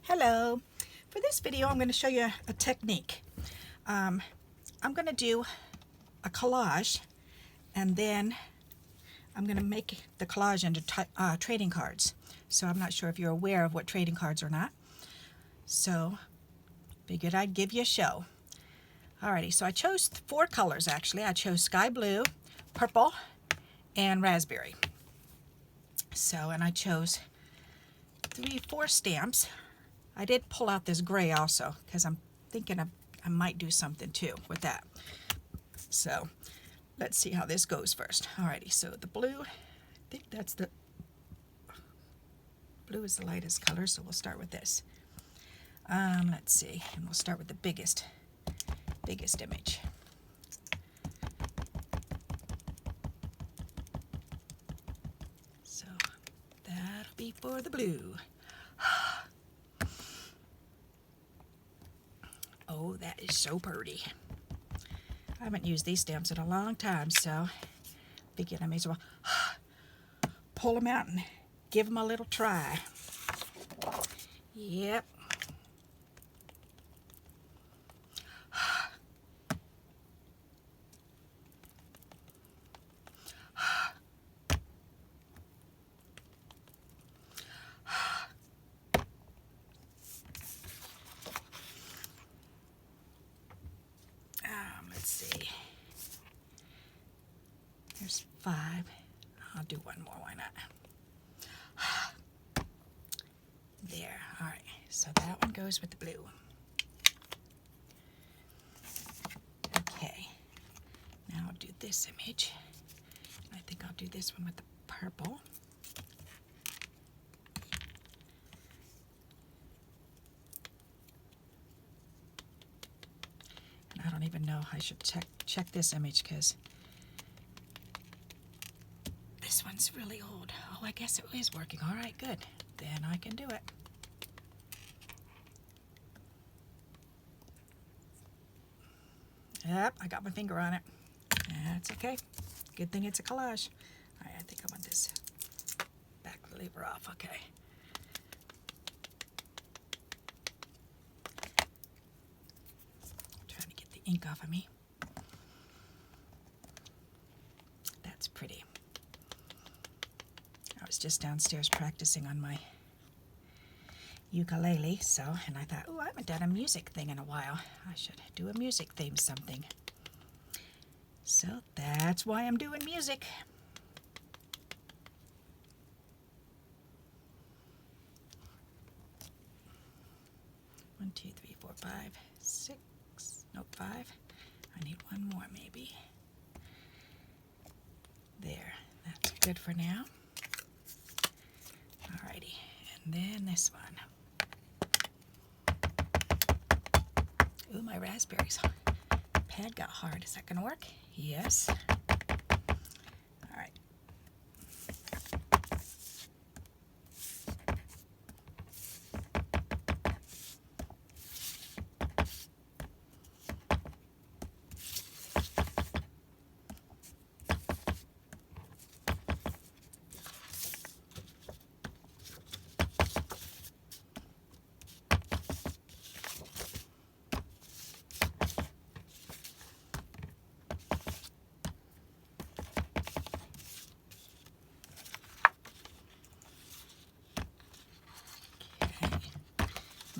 Hello. For this video I'm going to show you a technique. I'm going to do a collage and then I'm going to make the collage into trading cards. So I'm not sure if you're aware of what trading cards or not. So figured I'd give you a show. Alrighty, so I chose 4 colors actually. I chose sky blue, purple, and raspberry. So, and I chose 4 stamps. I did pull out this gray also because I'm thinking I might do something too with that. So let's see how this goes first. Alrighty, so the blue, I think that's the blue is the lightest color, so we'll start with this. Let's see, and we'll start with the biggest image. So that'll be for the blue. Oh, that is so pretty. I haven't used these stamps in a long time, so figured I may as well pull them out and give them a little try. Yep. Let's see. There's 5. I'll do one more, why not? There, alright. So that one goes with the blue. Okay. Now I'll do this image. I think I'll do this one with the purple. I don't even know. I should check this image because this one's really old. Oh, I guess it is working. All right, good. Then I can do it. Yep, I got my finger on it. That's okay. Good thing it's a collage. All right, I think I want this back lever off. Okay. Trying to get the ink off of me. That's pretty. I was just downstairs practicing on my ukulele, and I thought, oh, I haven't done a music thing in a while. I should do a music theme something. So that's why I'm doing music. One, 2, 3, 4, 5, 6. Nope, 5. I need one more maybe. There, that's good for now. Alrighty, and then this one. Ooh, my raspberries. Pad got hard. Is that going to work? Yes. All right.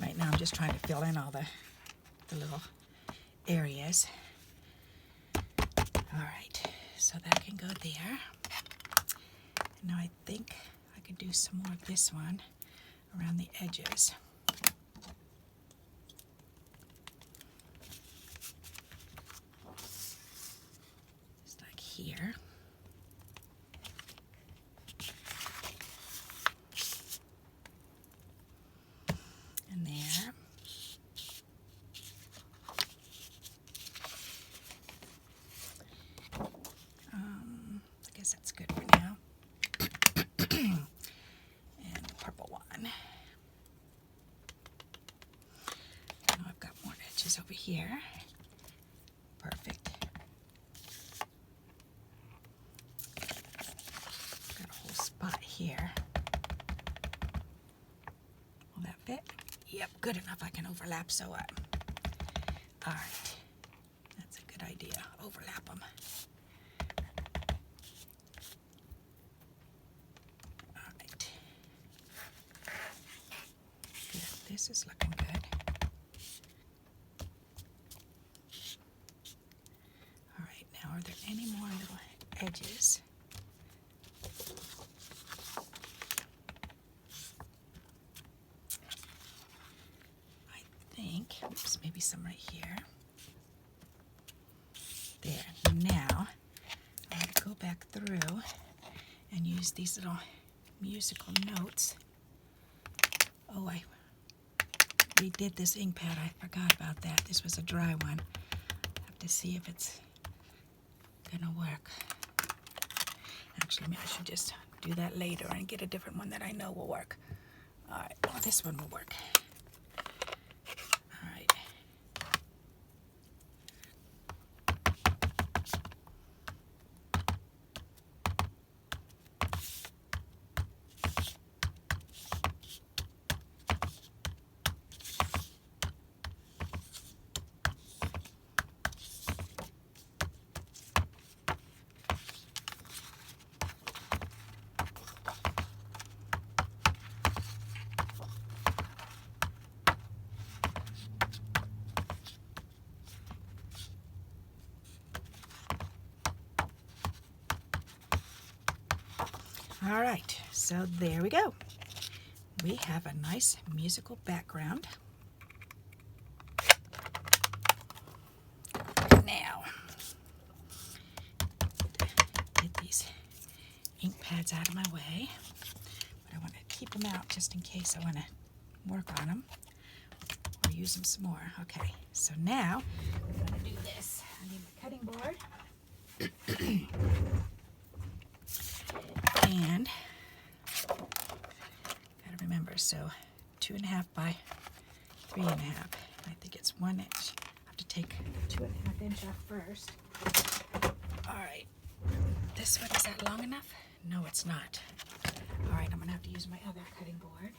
Right now I'm just trying to fill in all the little areas. All right, so that can go there. And now I think I could do some more of this one around the edges. Just like here. And there. I guess that's good for now. And the purple one. Now I've got more edges over here. Perfect. Got a whole spot here. Will that fit? Yep, good enough. I can overlap, so all right. That's a good idea. Overlap them. All right. Good. This is looking good. All right, now are there any more little edges? Oops, maybe some right here. There. Now, I'm going to go back through and use these little musical notes. Oh, I redid this ink pad. I forgot about that. This was a dry one. I have to see if it's going to work. Actually, maybe I should just do that later and get a different one that I know will work. All right, well, this one will work. All right, so there we go. We have a nice musical background. Now, get these ink pads out of my way. But I want to keep them out just in case I want to work on them or use them some more. Okay, so now I'm going to do this. I need my cutting board. And gotta remember, so 2.5 by 3.5. I think it's 1 inch. I have to take 2.5 inch off first. All right, this one, is that long enough? No, it's not. All right, I'm gonna have to use my other cutting board.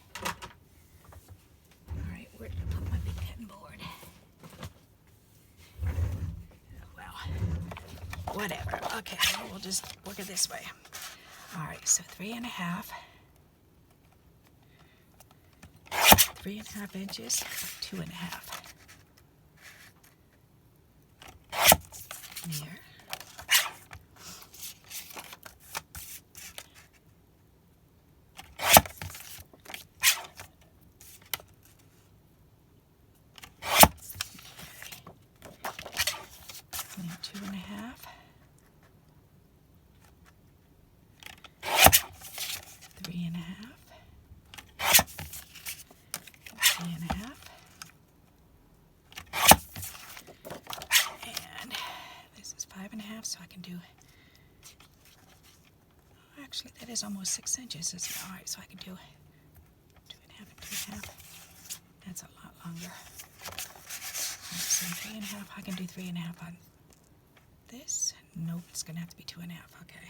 All right, where did I put my big cutting board? Well, whatever. Okay, we'll just work it this way. All right, so 3.5 inches, 2.5. There. Now 2.5. 3.5. 3.5. And this is 5.5, so I can do, actually that is almost 6 inches, isn't it? All right, so I can do 2.5 and 2.5. That's a lot longer. All right, so 3.5, I can do 3.5 on this. Nope, it's gonna have to be 2.5, okay.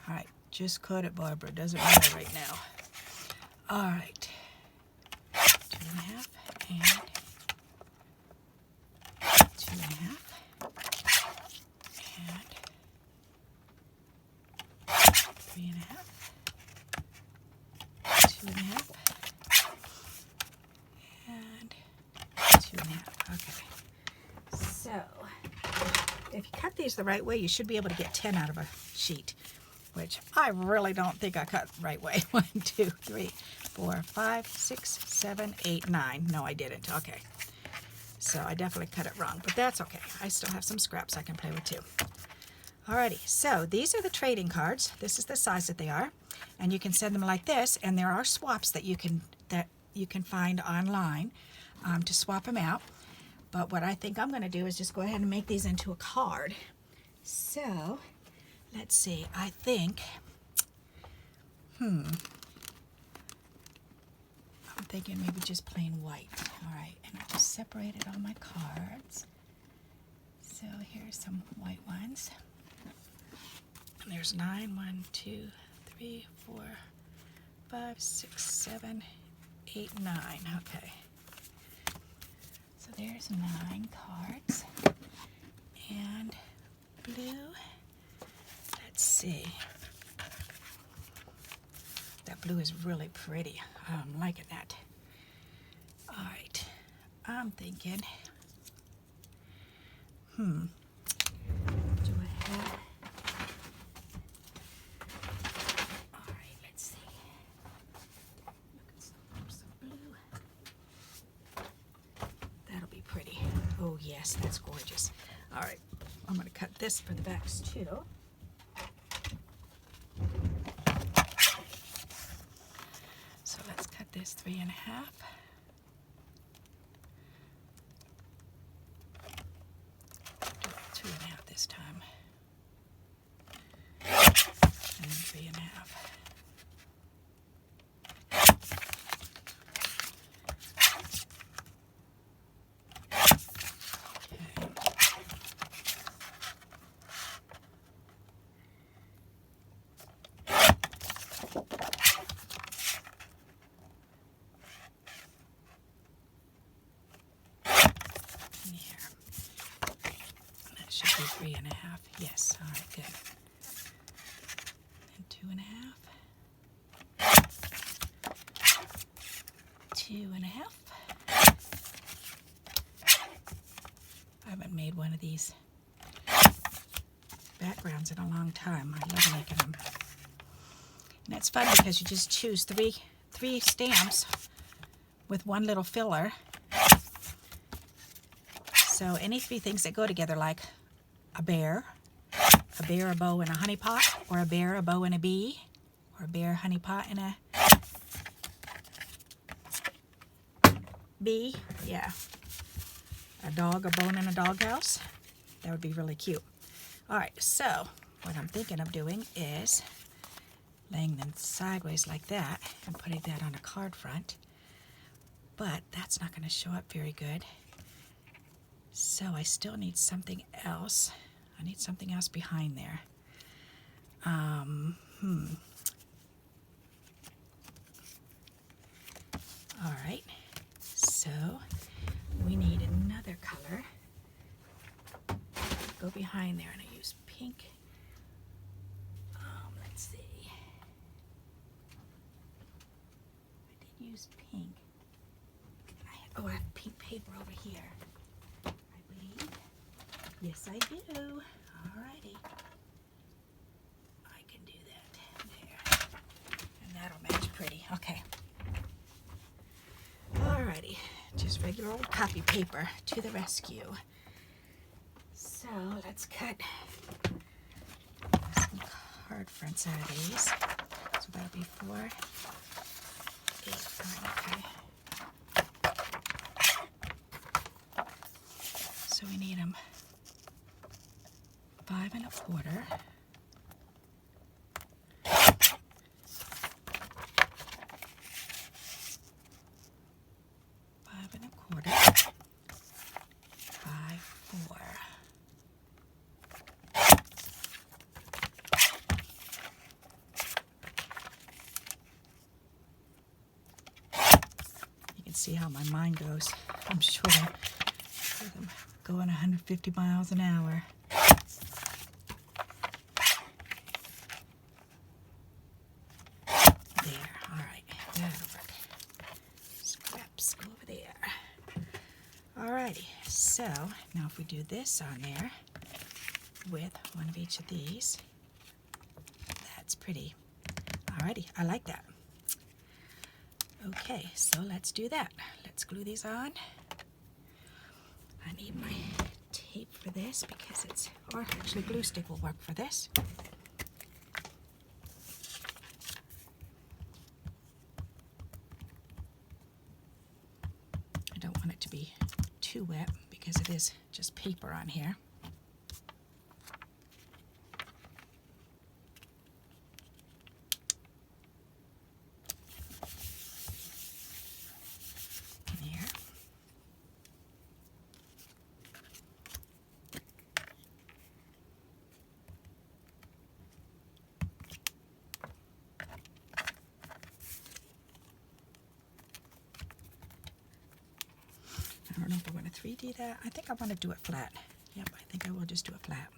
All right, just cut it, Barbara. Doesn't matter right now. All right, 2.5 and 2.5 and 3.5, 2.5 and 2.5. Okay. So, if you cut these the right way, you should be able to get 10 out of a sheet, which I really don't think I cut the right way. 1, 2, 3, 4, 5, 6, 7, 8, 9. No, I didn't. Okay. So I definitely cut it wrong, but that's okay. I still have some scraps I can play with too. Alrighty, so these are the trading cards. This is the size that they are, and you can send them like this, and there are swaps that you can find online to swap them out. But what I think I'm going to do is just go ahead and make these into a card. So let's see, I think, I'm thinking maybe just plain white. All right, and I just separated all my cards. So here's some white ones. And there's 9, 1, 2, 3, 4, 5, 6, 7, 8, 9. Okay. So there's 9 cards. And blue. Let's see. That blue is really pretty. I'm liking that. All right. I'm thinking, do I have... All right, let's see. Look at some blue. That'll be pretty. Oh yes, that's gorgeous. All right, I'm going to cut this for the backs too. So let's cut this 3 1/2. Do it 2 1/2 this time. And then 3 1/2. Should be 3 1/2. Yes, all right, good. And 2 1/2. 2 1/2. I haven't made one of these backgrounds in a long time. I love making them. And it's fun because you just choose three stamps with one little filler. So any 3 things that go together, like a bear, a bow, and a honey pot, or a bear, a bow, and a bee, or a bear, honey pot, and a bee. Yeah. A dog, a bone, and a doghouse. That would be really cute. All right, so what I'm thinking of doing is laying them sideways like that and putting that on a card front. But that's not going to show up very good. So I still need something else. I need something else behind there. All right. So we need another color. Go behind there, and I use pink. Let's see. I did use pink. I have pink paper over here. Yes, I do. Alrighty. I can do that. There. And that'll match pretty. Okay. Alrighty. Just regular old copy paper to the rescue. So let's cut some card fronts out of these. So that'll be 4, 8, 9, okay. So we need them 5 1/4, 5 1/4, 5 4. You can see how my mind goes. I'm sure with them going 150 miles an hour. So now if we do this on there with one of each of these, that's pretty. Alrighty, I like that. Okay, so let's do that. Let's glue these on. I need my tape for this because it's, or actually glue stick will work for this. I don't want it to be too wet because it is just paper on here. There. don't know if I want to 3D that. I think I want to do it flat. Yep, I think I will just do it flat.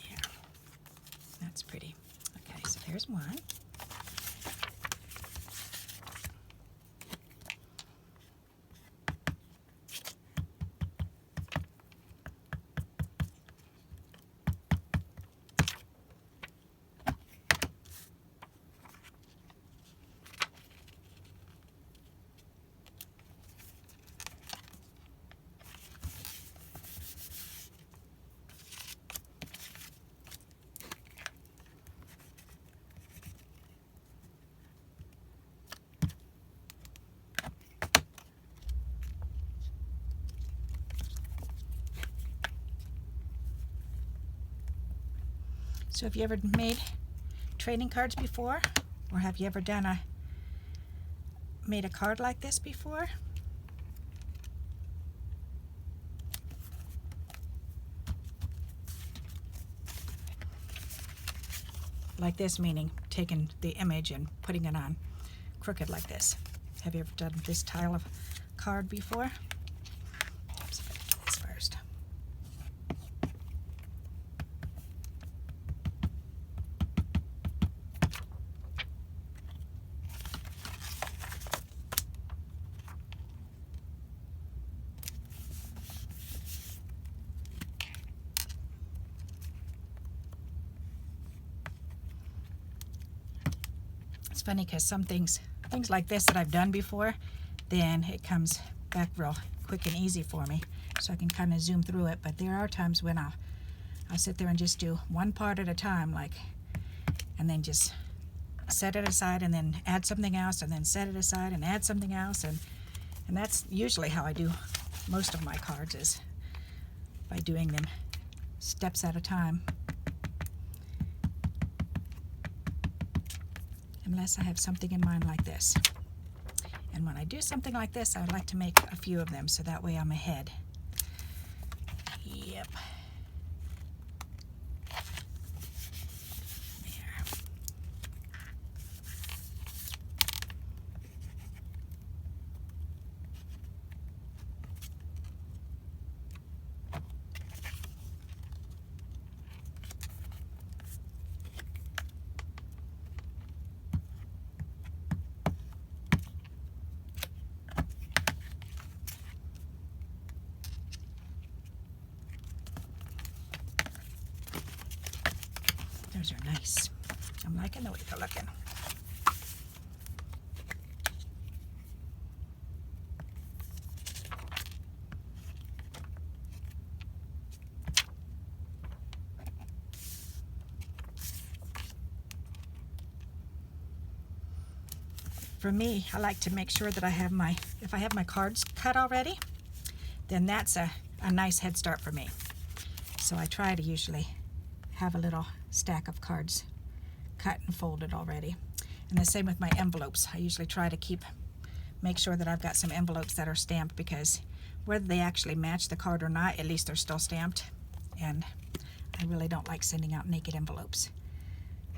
Yeah, that's pretty. Okay, so there's one. So have you ever made trading cards before? Or have you ever made a card like this before? Like this, meaning taking the image and putting it on crooked like this. Have you ever done this style of card before? Oops, if I do this first. It's funny because some things like this that I've done before, then it comes back real quick and easy for me, so I can kind of zoom through it. But there are times when I'll sit there and just do one part at a time, like, and then just set it aside and then add something else and then set it aside and add something else, and that's usually how I do most of my cards, is by doing them steps at a time. Unless I have something in mind like this. And when I do something like this, I like to make a few of them so that way I'm ahead. Yep. There. Those are nice. I'm liking the way they're looking. For me, I like to make sure that if I have my cards cut already, then that's a nice head start for me. So I try to usually have a little stack of cards cut and folded already. And the same with my envelopes. I usually try to make sure that I've got some envelopes that are stamped, because whether they actually match the card or not, at least they're still stamped. And I really don't like sending out naked envelopes.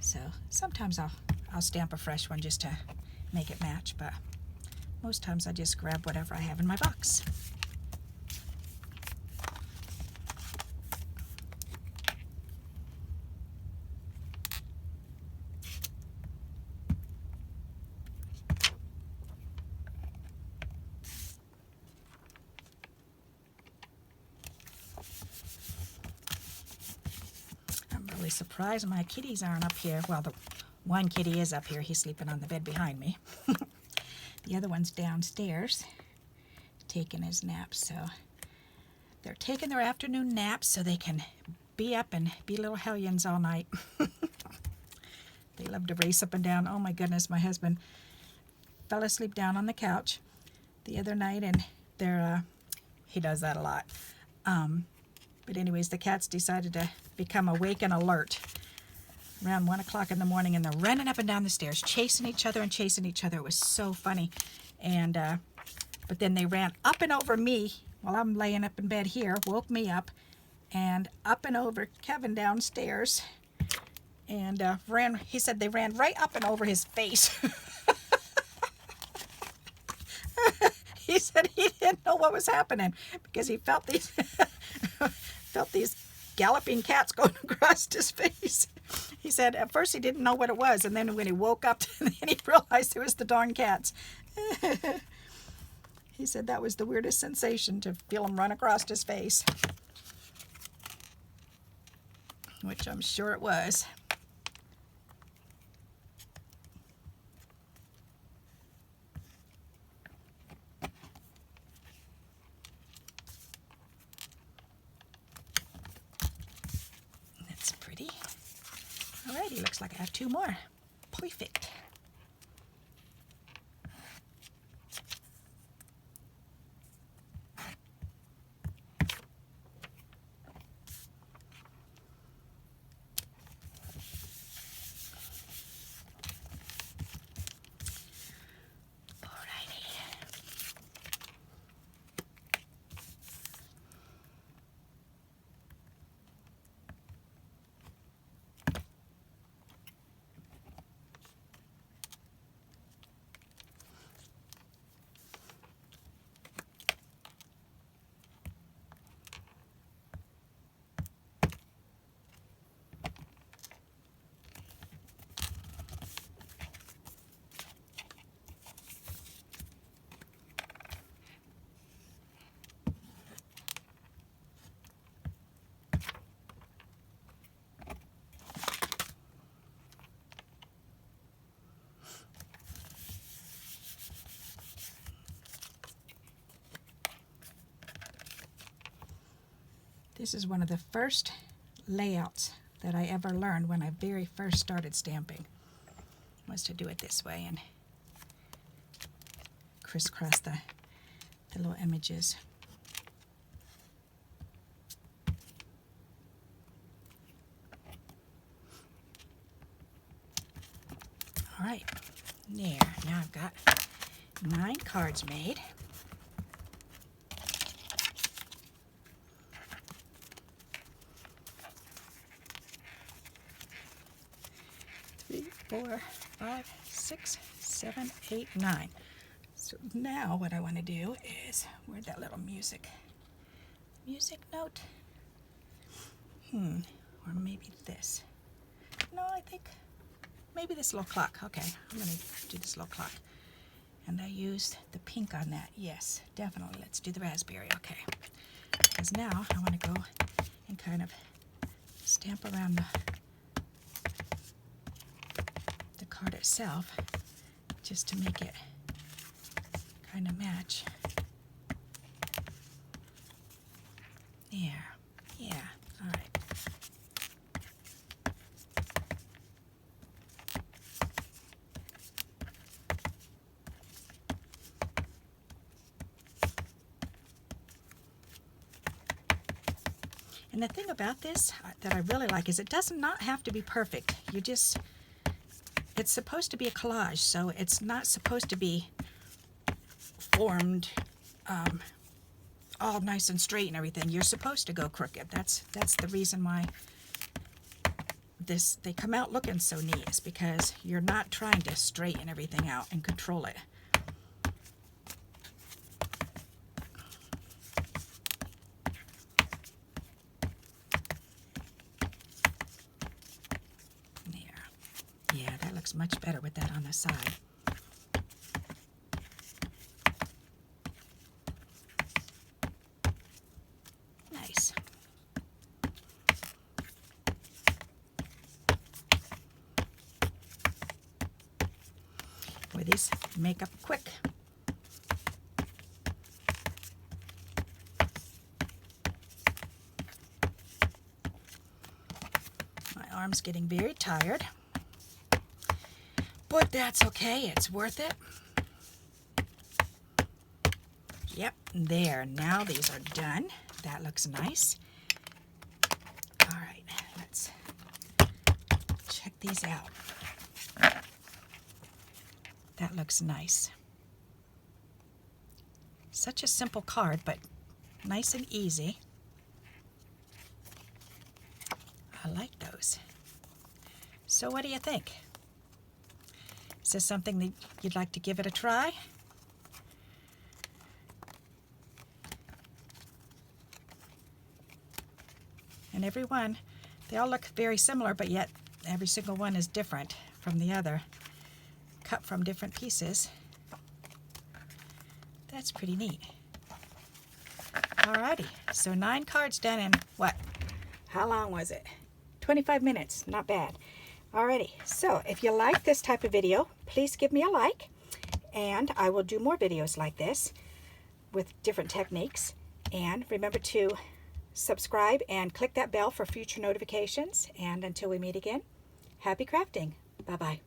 So sometimes I'll stamp a fresh one just to make it match, but most times I just grab whatever I have in my box. Surprised my kitties aren't up here. Well, the one kitty is up here. He's sleeping on the bed behind me. The other one's downstairs taking his nap. So they're taking their afternoon naps so they can be up and be little hellions all night. They love to race up and down. Oh my goodness, my husband fell asleep down on the couch the other night, and he does that a lot. But anyways, the cats decided to become awake and alert around 1 o'clock in the morning, and they're running up and down the stairs, chasing each other. It was so funny. And but then they ran up and over me while I'm laying up in bed here, woke me up, and up and over Kevin downstairs, and he said they ran right up and over his face. He said he didn't know what was happening because he felt these galloping cats going across his face. He said at first he didn't know what it was, and then when he woke up, then he realized it was the darn cats. He said that was the weirdest sensation, to feel them run across his face, which I'm sure it was. That's pretty. Alrighty, looks like I have 2 more. Perfect. This is one of the first layouts that I ever learned when I very first started stamping, was to do it this way and crisscross the little images. All right, there, now I've got 9 cards made. Four, 5, 6, 7, 8, 9. So now what I want to do is, where'd that little music note? Or maybe this. No, I think maybe this little clock. Okay, I'm going to do this little clock. And I used the pink on that. Yes, definitely. Let's do the raspberry. Okay. Because now I want to go and kind of stamp around the card itself, just to make it kind of match. There, yeah, all right. And the thing about this that I really like is it does not have to be perfect. It's supposed to be a collage, so it's not supposed to be formed all nice and straight and everything. You're supposed to go crooked. That's the reason why they come out looking so neat, is because you're not trying to straighten everything out and control it. Yeah, that looks much better with that on the side. Nice. Boy, these make up quick. My arm's getting very tired. But that's okay, it's worth it. Yep, there, now these are done. That looks nice. All right, let's check these out. That looks nice. Such a simple card, but nice and easy. I like those. So what do you think? Is this something that you'd like to give it a try? And every one, they all look very similar, but yet every single one is different from the other, cut from different pieces. That's pretty neat. Alrighty, so 9 cards done in what? How long was it? 25 minutes, not bad. Alrighty, so if you like this type of video, please give me a like, and I will do more videos like this with different techniques. And remember to subscribe and click that bell for future notifications. And until we meet again, happy crafting. Bye-bye.